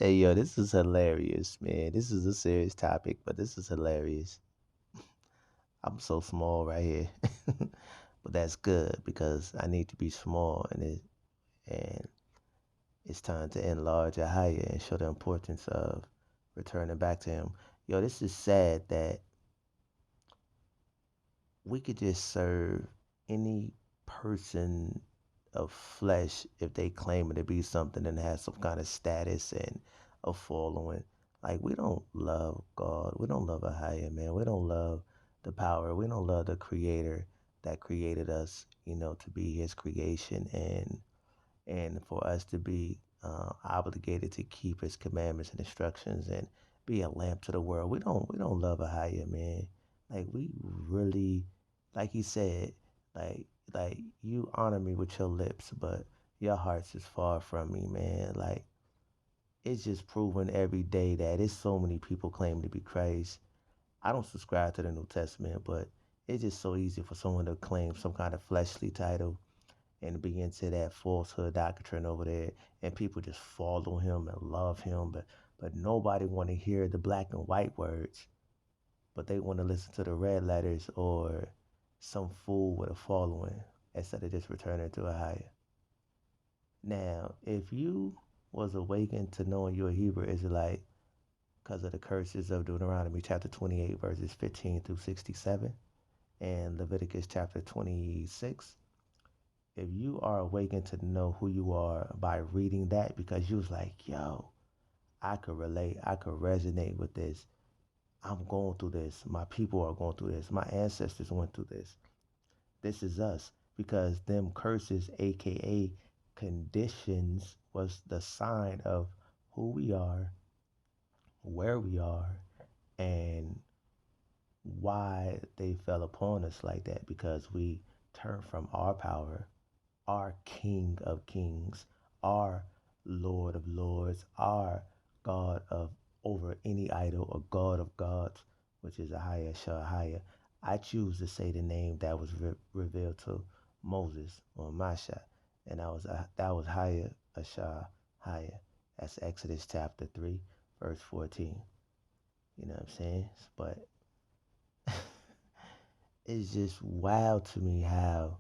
Hey, yo, this is hilarious, man. This is a serious topic, but this is hilarious. I'm so small right here. But that's good because I need to be small and it's time to enlarge a higher and show the importance of returning back to him. Yo, this is sad that we could just serve any person of flesh if they claim it to be something and has some kind of status and a following. Like we don't love God. We don't love a higher man. We don't love the power. We don't love the creator that created us, to be his creation and for us to be obligated to keep his commandments and instructions and be a lamp to the world. We don't love a higher man. Like we really, like he said, like like you honor me with your lips, but your hearts is far from me, man. Like it's just proven every day that it's so many people claim to be Christ. I don't subscribe to the New Testament, but it's just so easy for someone to claim some kind of fleshly title and be into that falsehood doctrine over there, and people just follow him and love him, but nobody want to hear the black and white words, but they want to listen to the red letters or some fool with a following instead of just returning to a higher. Now, if you was awakened to knowing you're a Hebrew Israelite because of the curses of Deuteronomy chapter 28 verses 15 through 67 and Leviticus chapter 26, if you are awakened to know who you are by reading that because you was like, yo, I could relate, I could resonate with this. I'm going through this. My people are going through this. My ancestors went through this. This is us because them curses, aka conditions, was the sign of who we are, where we are, and why they fell upon us like that because we turned from our power, our King of Kings, our Lord of Lords, our God of over any idol or God of gods, which is Ahia Shahaya. I choose to say the name that was revealed to Moses or Masha, and that was Haya Ashah Haya. That's Exodus chapter 3, verse 14. You know what I'm saying? But it's just wild to me how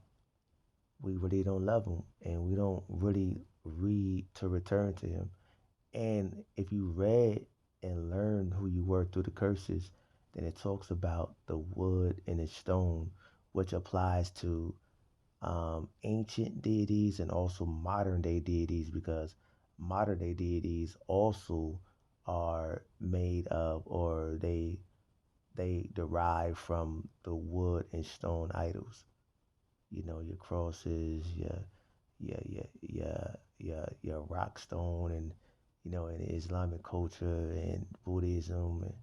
we really don't love him and we don't really read to return to him. And if you read and learn who you were through the curses, then it talks about the wood and the stone, which applies to ancient deities and also modern day deities because modern day deities also are made of or they derive from the wood and stone idols. Your crosses, your rock stone, and in Islamic culture and Buddhism and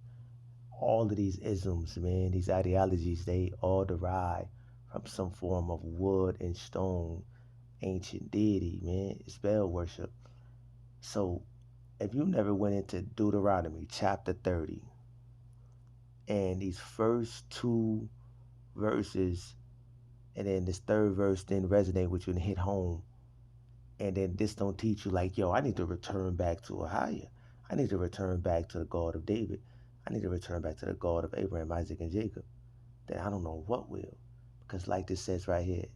all of these isms, man, these ideologies, they all derive from some form of wood and stone ancient deity, man. It's spell worship. So if you never went into Deuteronomy chapter 30 and these first two verses and then this third verse then resonate with you and hit home, and then this don't teach you like, yo, I need to return back to a higher. I need to return back to the God of David. I need to return back to the God of Abraham, Isaac, and Jacob. Then I don't know what will. Because like this says right here,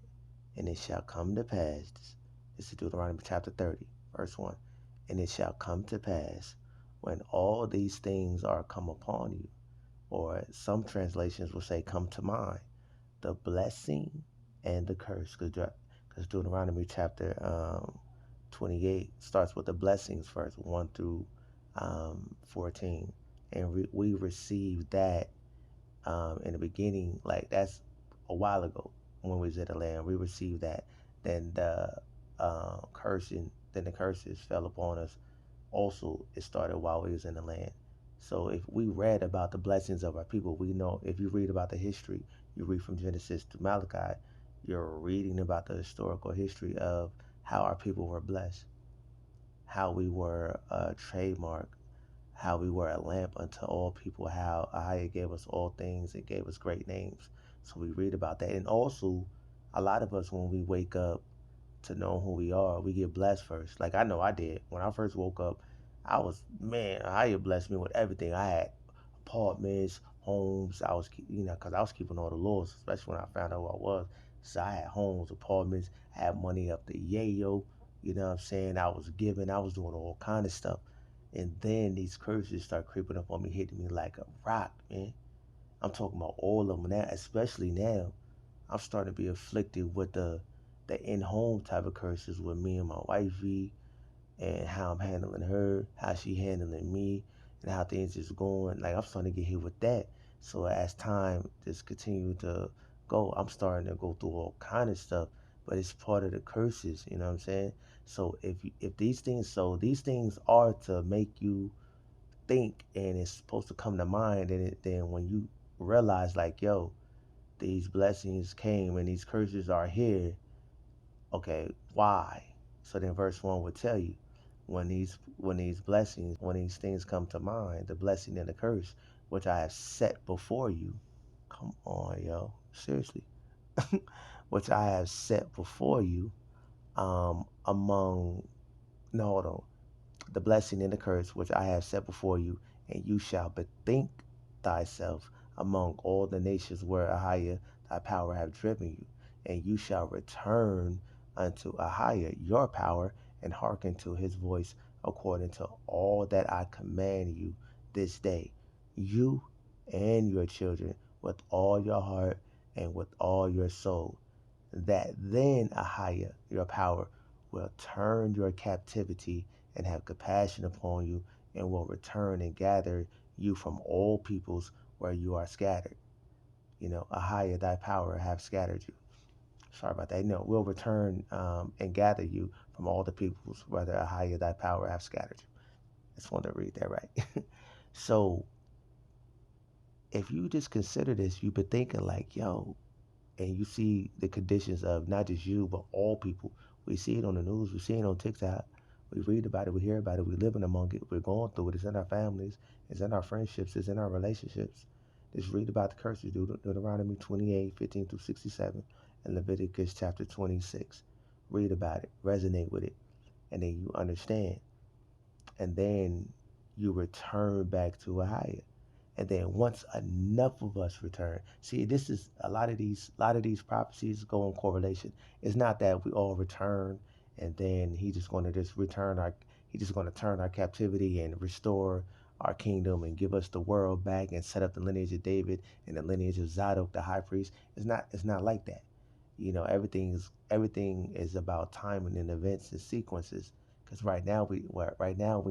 and it shall come to pass. This is Deuteronomy chapter 30, verse 1. And it shall come to pass when all these things are come upon you, or some translations will say come to mind, the blessing and the curse. Because Deuteronomy chapter 28 starts with the blessings first, 1 through 14. And we received that in the beginning, like that's a while ago when we was in the land. We received that. Then then the curses fell upon us. Also, it started while we was in the land. So if we read about the blessings of our people, we know if you read about the history, you read from Genesis to Malachi, you're reading about the historical history of how our people were blessed, how we were a trademark, how we were a lamp unto all people, how Ahia gave us all things and gave us great names. So we read about that. And also, a lot of us, when we wake up to know who we are, we get blessed first. Like I know I did. When I first woke up, I was, man, Hayah blessed me with everything. I had apartments, homes. I was, because I was keeping all the laws, especially when I found out who I was. So I had homes, apartments, I had money up the yayo. You know what I'm saying? I was giving, I was doing all kind of stuff. And then these curses start creeping up on me, hitting me like a rock, man. I'm talking about all of them now, especially now. I'm starting to be afflicted with the in-home type of curses with me and my wifey, and how I'm handling her, how she handling me, and how things is going. Like I'm starting to get hit with that. So as time just continue to go, I'm starting to go through all kind of stuff. But it's part of the curses, you know what I'm saying? So if these things are to make you think, and it's supposed to come to mind, and then when you realize like, yo, these blessings came and these curses are here, okay, why? So then verse 1 would tell you, when these things come to mind, the blessing and the curse which I have set before you. Come on, yo. Seriously. Which I have set before you, among, no, hold on, the blessing and the curse which I have set before you, and you shall bethink thyself among all the nations where Ahiah thy power have driven you, and you shall return unto Ahiah your power, and hearken to his voice according to all that I command you this day, you and your children, with all your heart and with all your soul, that then Ahiah, your power, will turn your captivity and have compassion upon you, and will return and gather you from all peoples where you are scattered. Ahiah, thy power have scattered you. Sorry about that. No, will return, and gather you from all the peoples, whether Ahiah, thy power have scattered you. I just wanted to read that right. So if you just consider this, you've been thinking like, yo, and you see the conditions of not just you, but all people. We see it on the news, we see it on TikTok, we read about it, we hear about it, we living among it, we're going through it. It's in our families, it's in our friendships, it's in our relationships. Just read about the curses, Deuteronomy 28, 15 through 67, and Leviticus chapter 26. Read about it, resonate with it, and then you understand. And then you return back to a higher. And then once enough of us return, see, this is a lot of these prophecies go in correlation. It's not that we all return and then he just going to turn our captivity and restore our kingdom and give us the world back and set up the lineage of David and the lineage of Zadok the high priest. It's not like that. Everything is about timing and events and sequences. Because right now we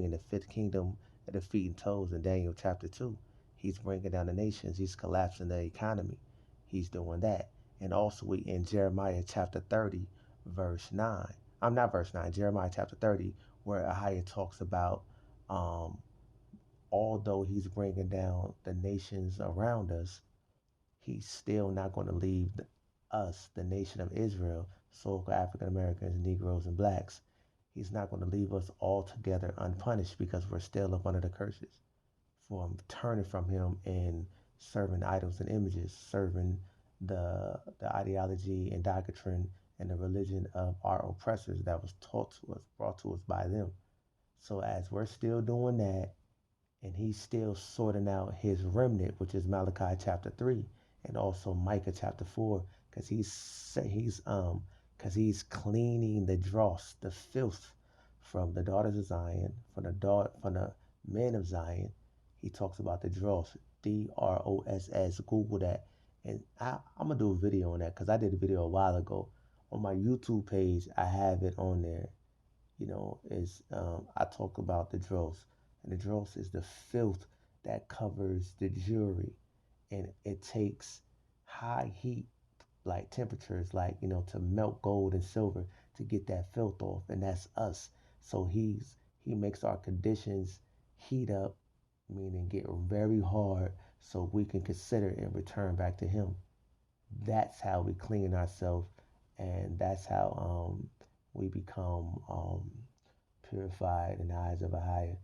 in the fifth kingdom at the feet and toes in Daniel chapter 2. He's bringing down the nations. He's collapsing the economy. He's doing that. And also we in Jeremiah chapter 30, verse 9. I'm not verse 9, Jeremiah chapter 30, where Ahiah talks about, um, although he's bringing down the nations around us, he's still not going to leave us, the nation of Israel, so African Americans, Negroes, and blacks. He's not going to leave us altogether unpunished because we're still up under the curses from turning from him and serving idols and images, serving the ideology and doctrine and the religion of our oppressors that was taught to us, brought to us by them. So as we're still doing that, and he's still sorting out his remnant, which is Malachi chapter 3 and also Micah chapter 4, because he's cleaning the dross, the filth from the daughters of Zion, from the men of Zion. He talks about the dross, Dross. Google that, and I'm gonna do a video on that because I did a video a while ago on my YouTube page. I have it on there, is I talk about the dross, and the dross is the filth that covers the jewelry, and it takes high heat, like temperatures, like to melt gold and silver to get that filth off, and that's us. So he makes our conditions heat up, meaning get very hard, so we can consider and return back to him. That's how we clean ourselves, and that's how we become purified in the eyes of a higher,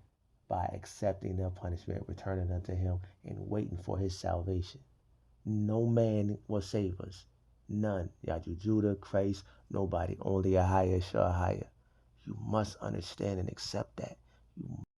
by accepting their punishment, returning unto him, and waiting for his salvation. No man will save us. None. Yaju Judah, Christ, nobody. Only a higher shall higher. You must understand and accept that. You